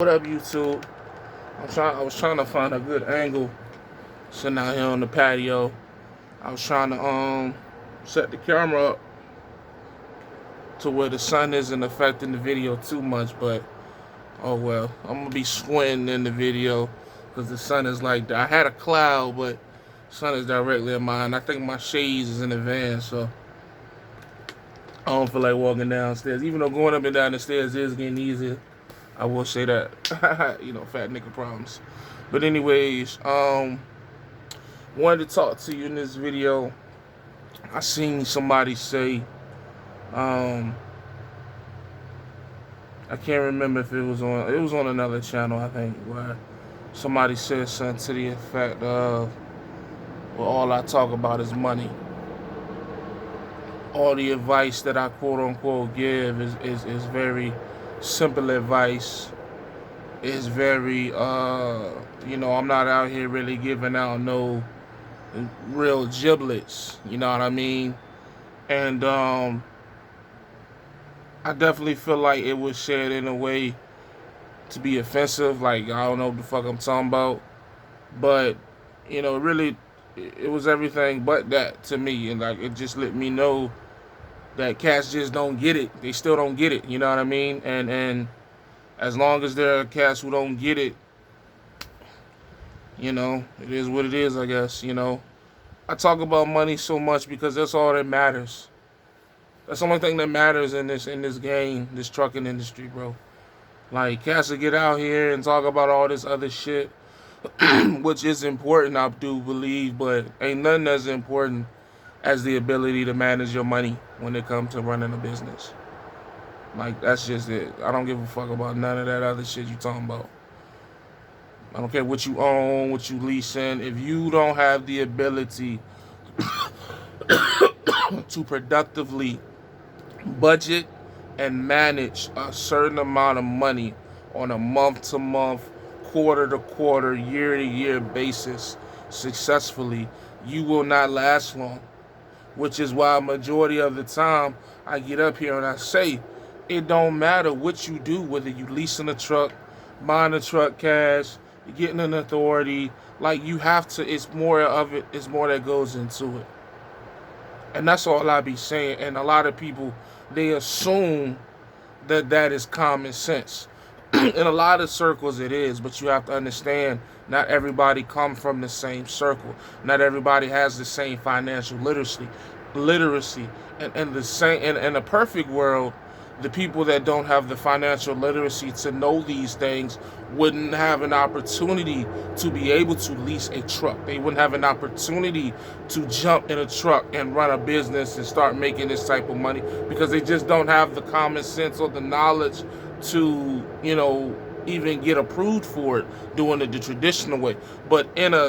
What up, YouTube? I was trying to find a good angle sitting out here on the patio. I was trying to set the camera up to where the sun isn't affecting the video too much, but oh well. I'm gonna be squinting in the video because the sun is like I had a cloud, but the sun is directly in mine. I think my shades is in the van, so I don't feel like walking downstairs. Even though going up and down the stairs is getting easier. I will say that. Fat nigga problems. But anyways, wanted to talk to you in this video. I seen somebody say, I can't remember if it was on another channel, I think, where somebody said something to the effect of, well, all I talk about is money. All the advice that I quote unquote give is very simple advice. It's very I'm not out here really giving out no real giblets, you know what I mean? And I definitely feel like it was said in a way to be offensive, like I don't know what the fuck I'm talking about. But, really it was everything but that to me, and like it just let me know that cats just don't get it. They still don't get it, you know what I mean? And as long as there are cats who don't get it, it is what it is, I guess, I talk about money so much because that's all that matters. That's the only thing that matters in this game, this trucking industry, bro. Like, cats will get out here and talk about all this other shit, which is important, I do believe, but ain't nothing as important as the ability to manage your money when it comes to running a business. Like, that's just it. I don't give a fuck about none of that other shit you talking about. I don't care what you own, what you leasing. If you don't have the ability to productively budget and manage a certain amount of money on a month-to-month, quarter-to-quarter, year-to-year basis successfully, you will not last long. Which is why majority of the time I get up here and I say, it don't matter what you do, whether you leasing a truck, buying a truck cash, getting an authority, like you have to, it's more of it, it's more that goes into it. And that's all I be saying. And a lot of people, they assume that that is common sense. In a lot of circles it is, but you have to understand not everybody come from the same circle. Not everybody has the same financial literacy. And the same in a perfect world, the people that don't have the financial literacy to know these things wouldn't have an opportunity to be able to lease a truck. They wouldn't have an opportunity to jump in a truck and run a business and start making this type of money because they just don't have the common sense or the knowledge to, even get approved for it doing it the traditional way. But in a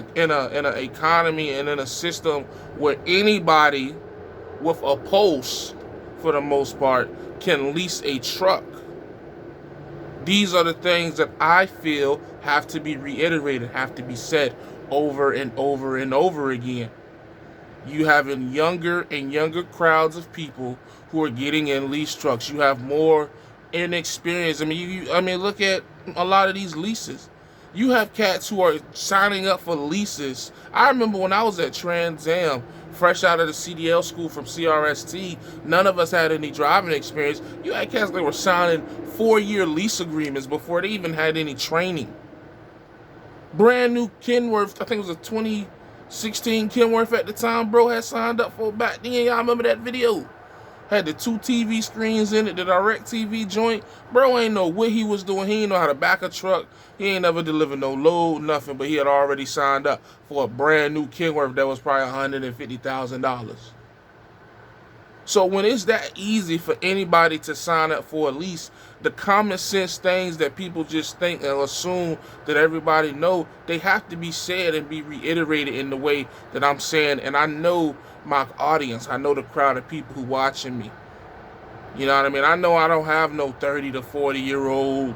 economy and in a system where anybody with a pulse, for the most part, can lease a truck, these are the things that I feel have to be reiterated, have to be said over and over and over again. You have younger and younger crowds of people who are getting in lease trucks. You have more inexperienced. I mean, look at a lot of these leases. You have cats who are signing up for leases. I remember when I was at Trans Am, fresh out of the CDL school from CRST, none of us had any driving experience. You had cats that were signing 4-year lease agreements before they even had any training. Brand new Kenworth, I think it was a 2016 Kenworth at the time, bro, had signed up for back then. Y'all remember that video? Had the 2 TV screens in it, the direct TV joint. Bro ain't know what he was doing. He ain't know how to back a truck. He ain't never delivered no load, nothing, but he had already signed up for a brand new Kenworth that was probably $150,000. So when it's that easy for anybody to sign up for a lease, the common sense things that people just think and assume that everybody know, they have to be said and be reiterated in the way that I'm saying. And I know my audience, I know the crowd of people who watching me. You know what I mean? I know I don't have no 30 to 40-year-old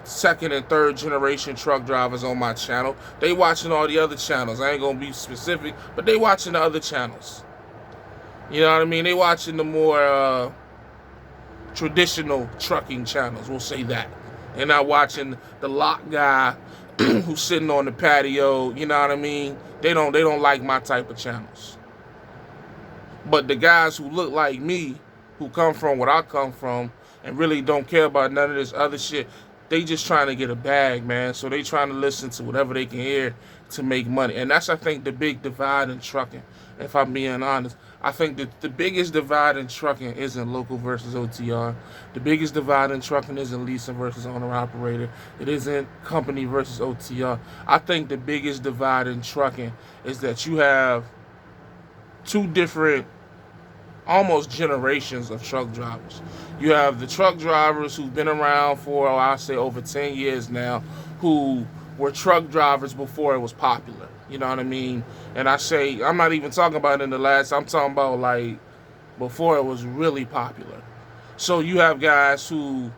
second and third generation truck drivers on my channel. They watching all the other channels. I ain't gonna be specific, but they watching the other channels. You know what I mean? They watching the more traditional trucking channels, we'll say that. They're not watching the lock guy who's sitting on the patio. You know what I mean? They don't like my type of channels. But the guys who look like me, who come from what I come from, and really don't care about none of this other shit, they just trying to get a bag, man. So they trying to listen to whatever they can hear to make money. And that's, I think, the big divide in trucking. If I'm being honest, I think that the biggest divide in trucking isn't local versus OTR. The biggest divide in trucking isn't leasing versus owner-operator. It isn't company versus OTR. I think the biggest divide in trucking is that you have two different almost generations of truck drivers. You have the truck drivers who've been around for, I'll say, over 10 years now, who were truck drivers before it was popular. You know what I mean? And I say, I'm not even talking about in the last, I'm talking about like before it was really popular. So you have guys who,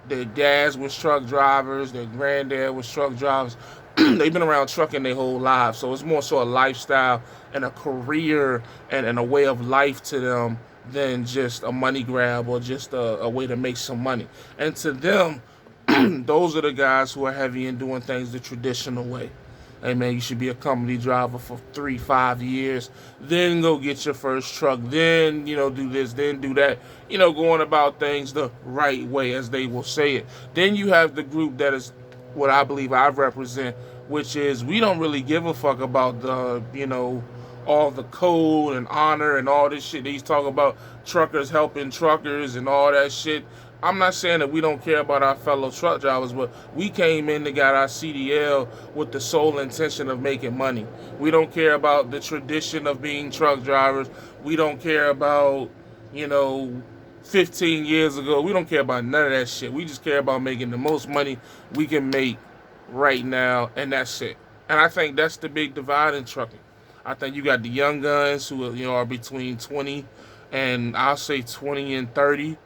their dads was truck drivers, their granddad was truck drivers. They've been around trucking their whole lives. So it's more so a lifestyle and a career and a way of life to them than just a money grab or just a way to make some money. And to them, those are the guys who are heavy in doing things the traditional way. Hey man, you should be a company driver for 3-5 years, then go get your first truck, then, do this, then do that, going about things the right way, as they will say it. Then you have the group that is what I believe I represent, which is we don't really give a fuck about the, all the code and honor and all this shit. He's talking about truckers helping truckers and all that shit. I'm not saying that we don't care about our fellow truck drivers, but we came in to get our CDL with the sole intention of making money. We don't care about the tradition of being truck drivers. We don't care about, 15 years ago. We don't care about none of that shit. We just care about making the most money we can make right now, and that's it. And I think that's the big divide in trucking. I think you got the young guns who are between 20 and I'll say 20 and 30,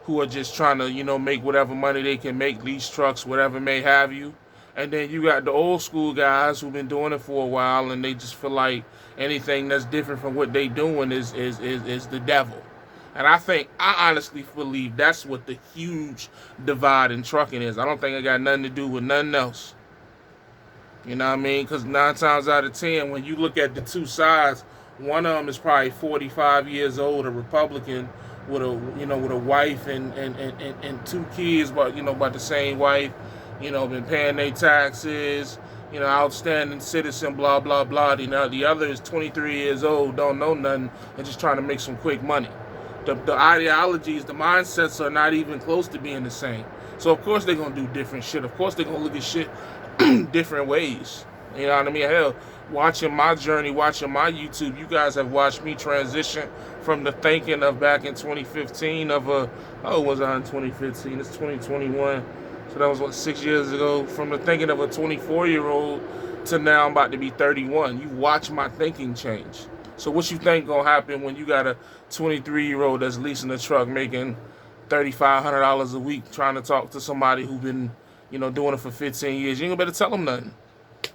who are just trying to, make whatever money they can make, lease trucks, whatever may have you. And then you got the old school guys who've been doing it for a while, and they just feel like anything that's different from what they doing is the devil. And I honestly believe that's what the huge divide in trucking is. I don't think it got nothing to do with nothing else. You know what I mean? Because 9 times out of 10, when you look at the two sides, one of them is probably 45 years old, a Republican, with a wife and 2 kids, but about the same wife, been paying their taxes, outstanding citizen, blah blah blah. The other is 23 years old, don't know nothing, and just trying to make some quick money. The ideologies, the mindsets are not even close to being the same. So of course they're gonna do different shit. Of course they're gonna look at shit different ways. You know what I mean? Hell, watching my journey, watching my YouTube, you guys have watched me transition from the thinking of back in 2015 of was I in 2015? It's 2021. So that was 6 years ago. From the thinking of a 24-year-old to now I'm about to be 31. You watch my thinking change. So what you think gonna happen when you got a 23-year-old that's leasing a truck making $3,500 a week trying to talk to somebody who's been, doing it for 15 years? You ain't gonna better tell them nothing.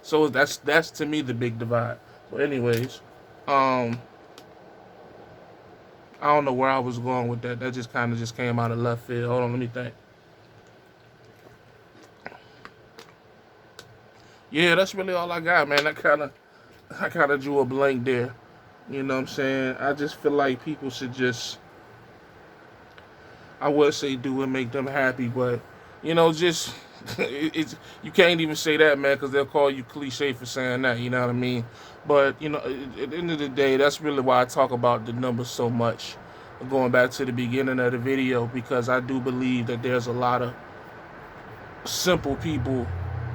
So that's to me the big divide. But anyways, I don't know where I was going with that. That just kind of just came out of left field. Hold on, let me think. Yeah, that's really all I got, man. I kind of drew a blank there. You know what I'm saying? I just feel like people should just, I would say do and make them happy, but, just, you can't even say that, man, because they'll call you cliche for saying that, you know what I mean? But, at the end of the day, that's really why I talk about the numbers so much. Going back to the beginning of the video, because I do believe that there's a lot of simple people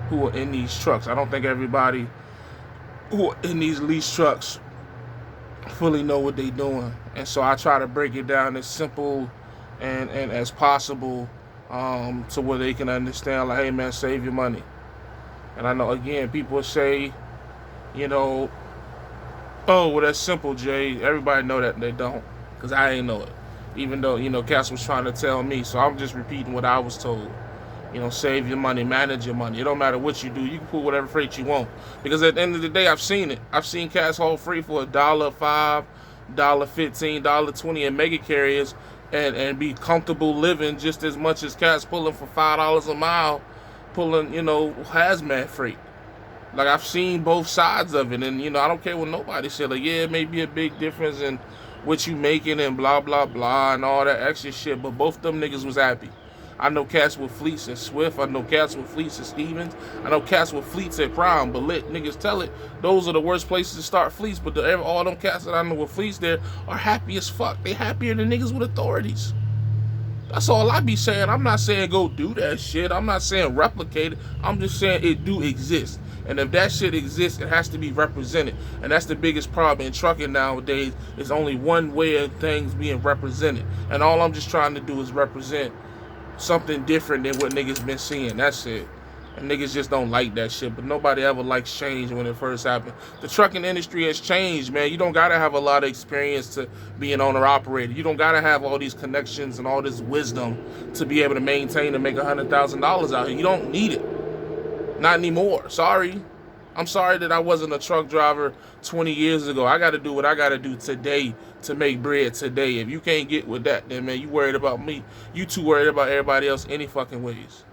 who are in these trucks. I don't think everybody who are in these lease trucks fully know what they're doing. And so I try to break it down as simple and as possible to where they can understand, like, hey man, save your money. And I know, again, people say, oh, well, that's simple, Jay. Everybody know that. They don't, because I ain't know it. Even though, Cass was trying to tell me. So I'm just repeating what I was told. Save your money, manage your money. It don't matter what you do. You can pull whatever freight you want. Because at the end of the day, I've seen it. I've seen cats haul freight for $1.05, $1.15, $1.20 in mega carriers and be comfortable living just as much as cats pulling for $5 a mile, pulling, hazmat freight. Like, I've seen both sides of it, and I don't care what nobody said. Like, yeah, it may be a big difference in what you making and blah blah blah and all that extra shit, but both them niggas was happy. I know cats with fleets at Swift. I know cats with fleets at Stevens. I know cats with fleets at Prime. But let niggas tell it, those are the worst places to start fleets. But all them cats that I know with fleets there are happy as fuck. They happier than niggas with authorities. That's all I be saying. I'm not saying go do that shit. I'm not saying replicate it. I'm just saying it do exist. And if that shit exists, it has to be represented. And that's the biggest problem in trucking nowadays, is only one way of things being represented. And all I'm just trying to do is represent something different than what niggas been seeing. That's it. And niggas just don't like that shit. But nobody ever likes change when it first happened. The trucking industry has changed, man. You don't gotta have a lot of experience to be an owner-operator. You don't gotta have all these connections and all this wisdom to be able to maintain and make $100,000 out here. You don't need it. Not anymore. Sorry. I'm sorry that I wasn't a truck driver 20 years ago. I gotta do what I gotta do today to make bread today. If you can't get with that, then man, you worried about me. You too worried about everybody else any fucking ways.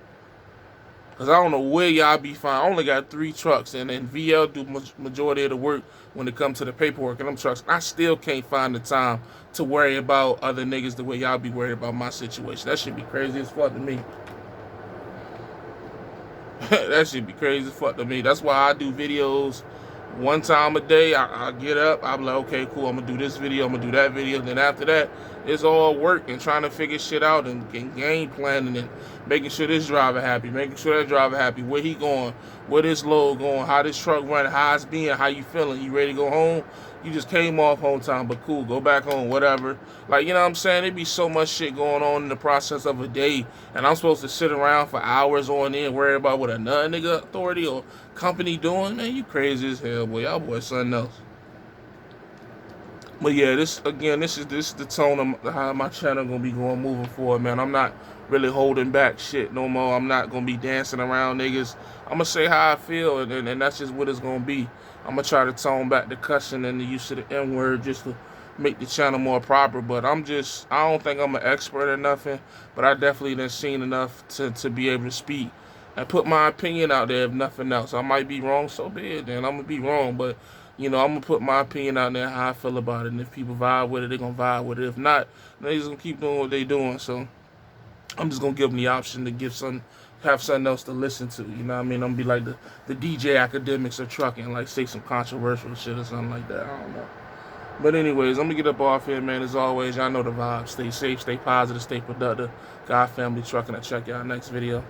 Because I don't know where y'all be fine. I only got 3 trucks, and then VL do majority of the work when it comes to the paperwork and them trucks. I still can't find the time to worry about other niggas the way y'all be worried about my situation. That should be crazy as fuck to me. That should be crazy as fuck to me. That's why I do videos one time a day. I get up, I'm like, okay, cool, I'm gonna do this video, I'm gonna do that video. Then after that, it's all work and trying to figure shit out and game planning and making sure this driver happy, making sure that driver happy, where he going, where this load going, how this truck running, how it's being, how you feeling, you ready to go home? You just came off home time, but cool, go back home, whatever. Like, you know what I'm saying? There be so much shit going on in the process of a day, and I'm supposed to sit around for hours on end worry about what another nigga authority or company doing? Man, you crazy as hell, boy. Y'all boy something else. But yeah, this is the tone of how my channel gonna be going moving forward, man. I'm not really holding back shit no more. I'm not gonna be dancing around niggas. I'm gonna say how I feel, and that's just what it's gonna be. I'm gonna try to tone back the cussing and the use of the N-word just to make the channel more proper. But I don't think I'm an expert or nothing, but I definitely done seen enough to be able to speak and put my opinion out there, if nothing else. I might be wrong, so be it, then I'm gonna be wrong, but I'm gonna put my opinion out there, how I feel about it, and if people vibe with it, they're gonna vibe with it. If not, they're just gonna keep doing what they're doing. So I'm just gonna give them the option to have something else to listen to. You know what I mean? I'm gonna be like the DJ academics of trucking, like say some controversial shit or something like that. I don't know. But anyways, I'm gonna get up off here, man. As always, y'all know the vibe. Stay safe, stay positive, stay productive. God, family, trucking. I'll check y'all next video.